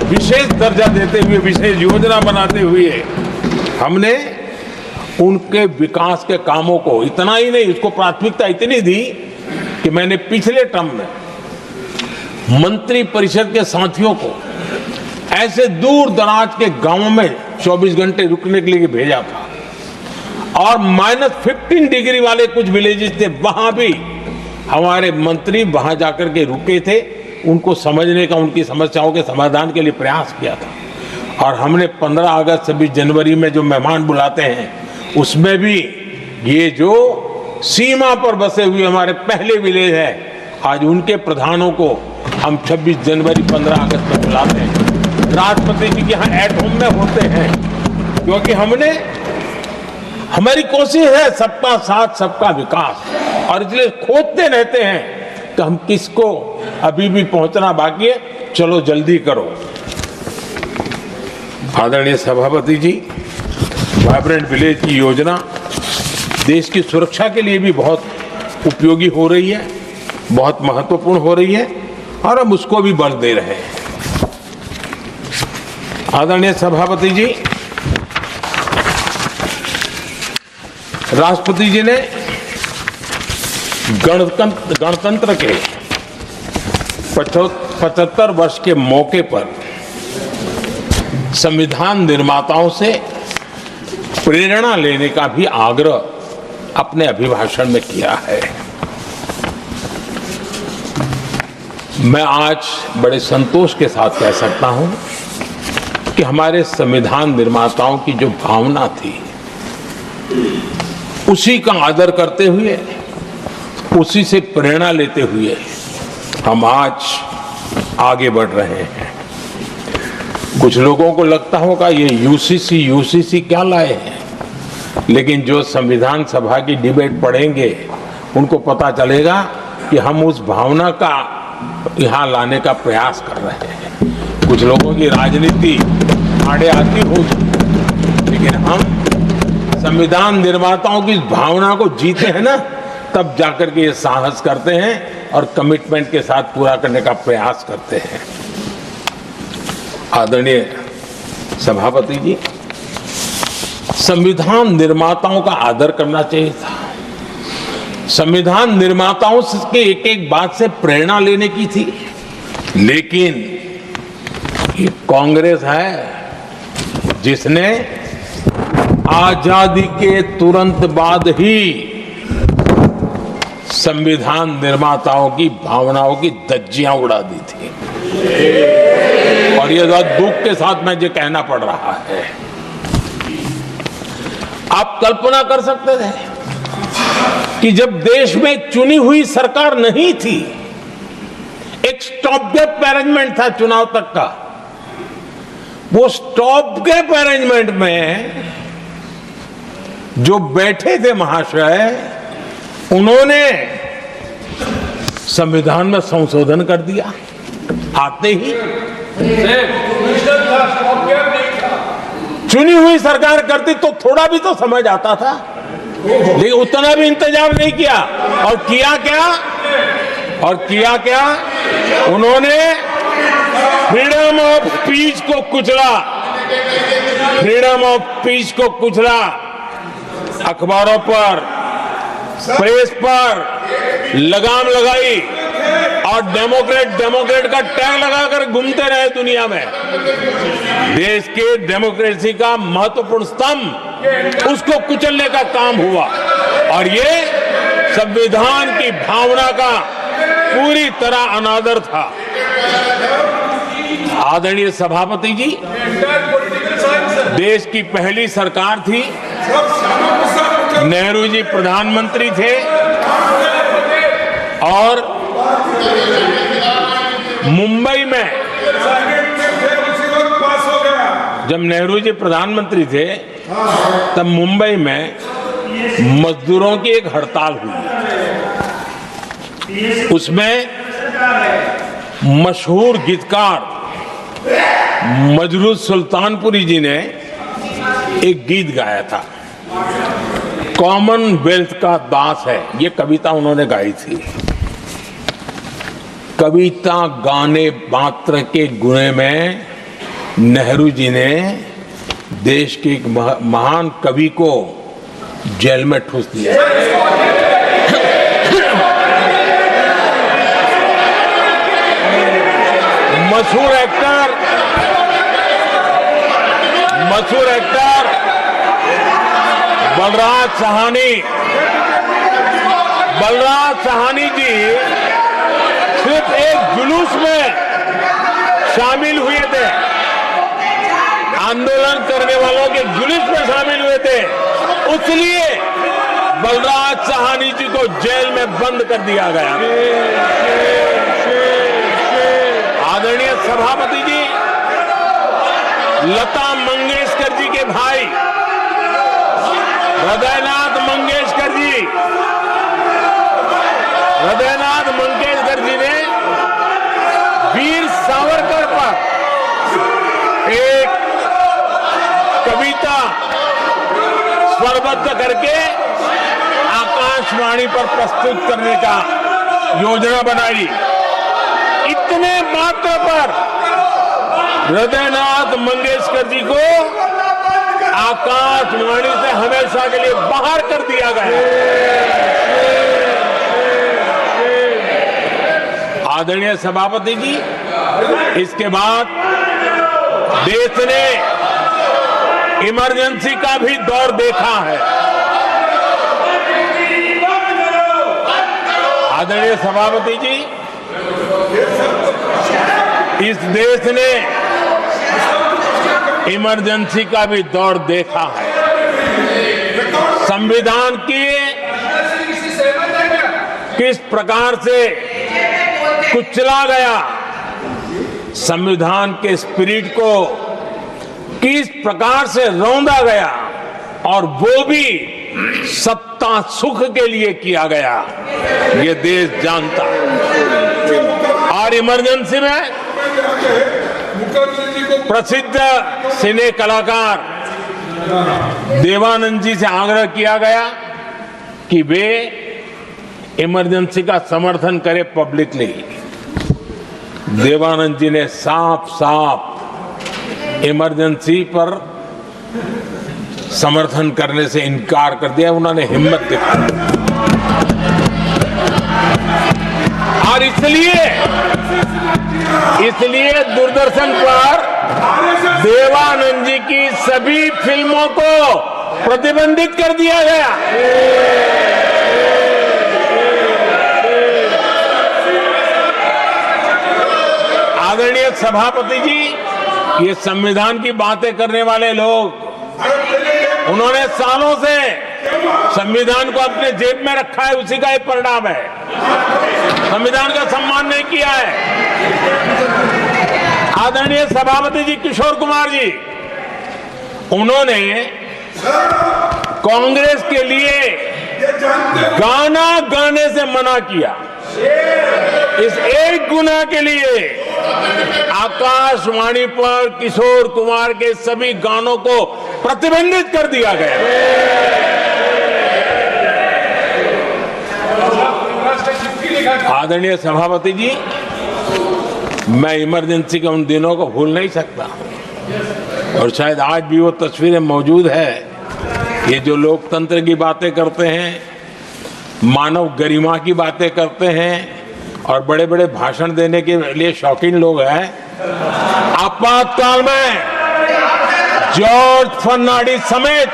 विशेष दर्जा देते हुए, विशेष योजना बनाते हुए हमने उनके विकास के कामों को, इतना ही नहीं, उसको प्राथमिकता इतनी दी कि मैंने पिछले टर्म में मंत्री परिषद के साथियों को ऐसे दूर दराज के गांवों में 24 घंटे रुकने के लिए भेजा था, और -15 डिग्री वाले कुछ विलेजेस थे, वहां भी हमारे मंत्री वहां जाकर के रुके थे, उनको समझने का, उनकी समस्याओं के समाधान के लिए प्रयास किया था। और हमने 15 अगस्त 26 जनवरी में जो मेहमान बुलाते हैं, उसमें भी ये जो सीमा पर बसे हुए हमारे पहले विलेज है, आज उनके प्रधानों को हम 26 जनवरी 15 अगस्त में बुलाते हैं। राष्ट्रपति जी के यहाँ एट होम में होते हैं, क्योंकि हमारी कोशिश है सबका साथ सबका विकास, और इसलिए खोजते रहते हैं कि हम किसको, अभी भी पहुंचना बाकी है, चलो जल्दी करो। आदरणीय सभापति जी, वाइब्रेंट विलेज की योजना देश की सुरक्षा के लिए भी बहुत उपयोगी हो रही है, बहुत महत्वपूर्ण हो रही है, और हम उसको भी बल दे रहे हैं। आदरणीय सभापति जी, राष्ट्रपति जी ने गणतंत्र के 75 वर्ष के मौके पर संविधान निर्माताओं से प्रेरणा लेने का भी आग्रह अपने अभिभाषण में किया है। मैं आज बड़े संतोष के साथ कह सकता हूं कि हमारे संविधान निर्माताओं की जो भावना थी, उसी का आदर करते हुए, उसी से प्रेरणा लेते हुए हम आज आगे बढ़ रहे हैं। कुछ लोगों को लगता होगा ये यूसीसी क्या लाए हैं, लेकिन जो संविधान सभा की डिबेट पढ़ेंगे उनको पता चलेगा कि हम उस भावना का यहाँ लाने का प्रयास कर रहे हैं। कुछ लोगों की राजनीति आड़े आती होगी, लेकिन हम संविधान निर्माताओं की भावना को जीते हैं ना, तब जाकर के ये साहस करते हैं और कमिटमेंट के साथ पूरा करने का प्रयास करते हैं। आदरणीय सभापति जी, संविधान निर्माताओं का आदर करना चाहिए था। संविधान निर्माताओं के एक एक बात से प्रेरणा लेने की थी, लेकिन ये कांग्रेस है जिसने आजादी के तुरंत बाद ही संविधान निर्माताओं की भावनाओं की धज्जियां उड़ा दी थी, और ये बहुत दुख के साथ मैं ये कहना पड़ रहा है। आप कल्पना कर सकते थे कि जब देश में चुनी हुई सरकार नहीं थी, एक स्टॉप गैप अरेंजमेंट था चुनाव तक का, वो स्टॉप गैप अरेंजमेंट में जो बैठे थे महाशय, उन्होंने संविधान में संशोधन कर दिया आते ही। चुनी हुई सरकार करती तो थोड़ा भी तो समझ आता था, लेकिन उतना भी इंतजाम नहीं किया। और किया क्या उन्होंने फ्रीडम ऑफ स्पीच को कुचला, अखबारों पर, प्रेस पर लगाम लगाई, और डेमोक्रेट का टैग लगाकर घूमते रहे दुनिया में। देश के डेमोक्रेसी का महत्वपूर्ण स्तंभ, उसको कुचलने का काम हुआ, और ये संविधान की भावना का पूरी तरह अनादर था। आदरणीय सभापति जी, देश की पहली सरकार थी, नेहरू जी प्रधानमंत्री थे, और मुंबई में जब नेहरू जी प्रधानमंत्री थे, तब मुंबई में मजदूरों की एक हड़ताल हुई। उसमें मशहूर गीतकार मजरूह सुल्तानपुरी जी ने एक गीत गाया था, कॉमनवेल्थ का दास है, ये कविता उन्होंने गाई थी। कविता गाने मात्र के गुणे में नेहरू जी ने देश के एक महान कवि को जेल में ठूस दिया। मशहूर एक्टर बलराज साहनी जी सिर्फ एक जुलूस में शामिल हुए थे, आंदोलन करने वालों के जुलूस में शामिल हुए थे, इसलिए बलराज साहनी जी को जेल में बंद कर दिया गया। आदरणीय सभापति जी, लता मंगेशकर जी के भाई हृदयनाथ मंगेशकर जी ने वीर सावरकर पर एक कविता स्वरबद्ध करके आकाशवाणी पर प्रस्तुत करने का योजना बनाई। इतने मात्र पर हृदयनाथ मंगेशकर जी को आकाशवाणी से हमेशा के लिए बाहर कर दिया गया। आदरणीय सभापति जी, इसके बाद देश ने इमरजेंसी का भी दौर देखा है। आदरणीय सभापति जी, इस देश ने इमरजेंसी का भी दौर देखा है। संविधान की किस प्रकार से कुचला गया, संविधान के स्पिरिट को किस प्रकार से रौंदा गया, और वो भी सत्ता सुख के लिए किया गया, ये देश जानता है। और इमरजेंसी में प्रसिद्ध सिने कलाकार देवानंद जी से आग्रह किया गया कि वे इमरजेंसी का समर्थन करें पब्लिकली। देवानंद जी ने साफ साफ इमरजेंसी पर समर्थन करने से इनकार कर दिया। उन्होंने हिम्मत दिखाई, और इसलिए दूरदर्शन पर देवानंद जी की सभी फिल्मों को प्रतिबंधित कर दिया गया। आदरणीय सभापति जी, ये संविधान की बातें करने वाले लोग, उन्होंने सालों से संविधान को अपने जेब में रखा है, उसी का एक परिणाम है। संविधान का सम्मान नहीं किया है। आदरणीय सभापति जी किशोर कुमार जी, उन्होंने कांग्रेस के लिए गाना गाने से मना किया। इस एक गुनाह के लिए आकाशवाणी पर किशोर कुमार के सभी गानों को प्रतिबंधित कर दिया गया। आदरणीय सभापति जी, मैं इमरजेंसी के उन दिनों को भूल नहीं सकता, और शायद आज भी वो तस्वीरें मौजूद है। ये जो लोकतंत्र की बातें करते हैं, मानव गरिमा की बातें करते हैं, और बड़े बड़े भाषण देने के लिए शौकीन लोग हैं, आपातकाल में जॉर्ज फर्नांडिस समेत